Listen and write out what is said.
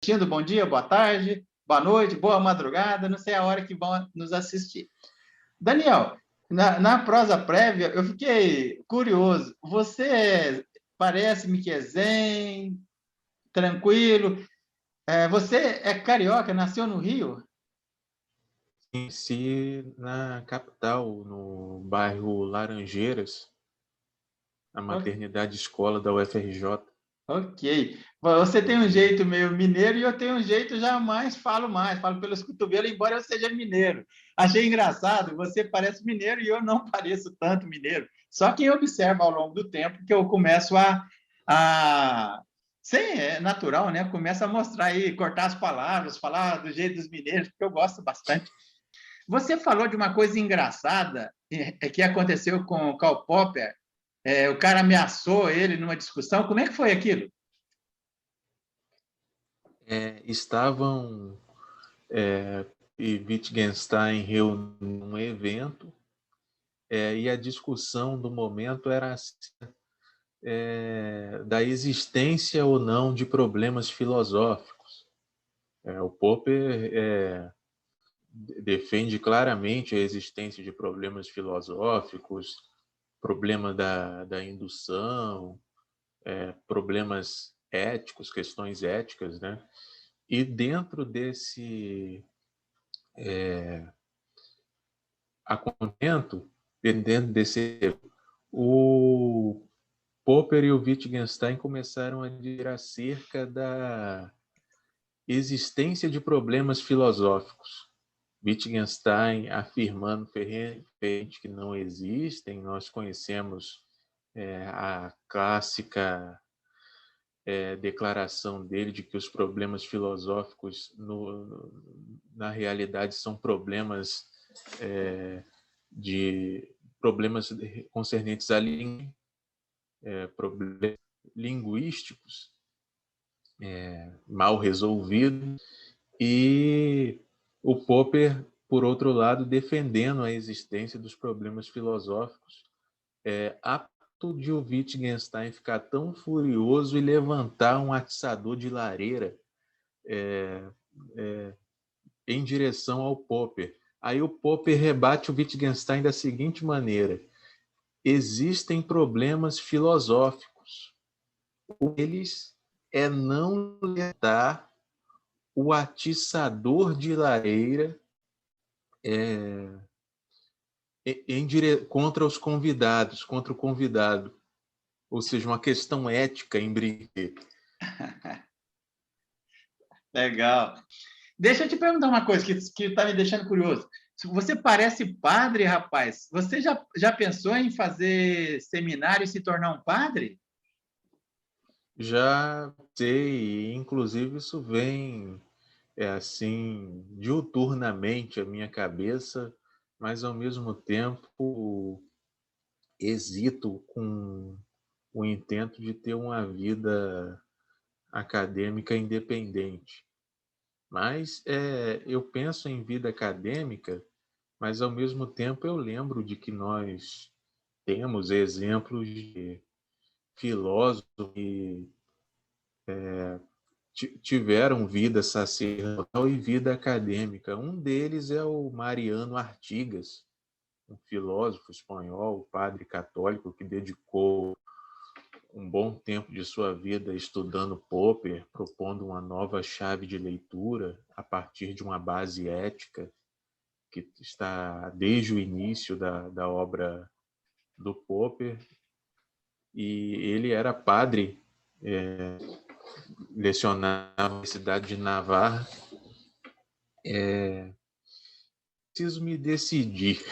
assistindo, bom dia, boa tarde, boa noite, boa madrugada, não sei a hora que vão nos assistir. Daniel, na prosa prévia, eu fiquei curioso. Você parece-me que é zen, tranquilo. Você é carioca, nasceu no Rio? Conheci na capital, no bairro Laranjeiras, na maternidade escola da UFRJ. Ok. Você tem um Onde... jeito meio mineiro e eu tenho um jeito já mais, falo pelos cotovelos, embora eu seja mineiro. Achei engraçado, você parece mineiro e eu não pareço tanto mineiro. Só quem observa ao longo do tempo que eu começo sem, é natural, né? Começa a mostrar aí, cortar as palavras, falar do jeito dos mineiros, porque eu gosto bastante. Você falou de uma coisa engraçada que aconteceu com o Karl Popper. O cara ameaçou ele numa discussão. Como é que foi aquilo? Estavam e Wittgenstein reunindo um evento e a discussão do momento era da existência ou não de problemas filosóficos. O Popper defende claramente a existência de problemas filosóficos, problema da indução, problemas éticos, questões éticas, né? E dentro desse acontecimento, dentro desse, o Popper e o Wittgenstein começaram a dizer acerca da existência de problemas filosóficos. Wittgenstein afirmando ferrentemente que não existem. Nós conhecemos a clássica declaração dele de que os problemas filosóficos na realidade são problemas de problemas concernentes a problemas linguísticos mal resolvidos, e o Popper, por outro lado, defendendo a existência dos problemas filosóficos, a ponto de o Wittgenstein ficar tão furioso e levantar um atiçador de lareira em direção ao Popper. Aí o Popper rebate o Wittgenstein da seguinte maneira: existem problemas filosóficos. Um deles é não levantar o atiçador de lareira contra os convidados, contra o convidado. Ou seja, uma questão ética em brinquedo. Legal. Deixa eu te perguntar uma coisa que está me deixando curioso. Você parece padre, rapaz. Você já pensou em fazer seminário e se tornar um padre? Já sei, inclusive isso vem assim diuturnamente à minha cabeça, mas ao mesmo tempo hesito com o intento de ter uma vida acadêmica independente. Mas eu penso em vida acadêmica, mas ao mesmo tempo eu lembro de que nós temos exemplos de filósofos que tiveram vida sacerdotal e vida acadêmica. Um deles é o Mariano Artigas, um filósofo espanhol, padre católico, que dedicou um bom tempo de sua vida estudando Popper, propondo uma nova chave de leitura a partir de uma base ética que está desde o início da obra do Popper. E ele era padre, lecionava na Universidade de Navarra. Preciso me decidir.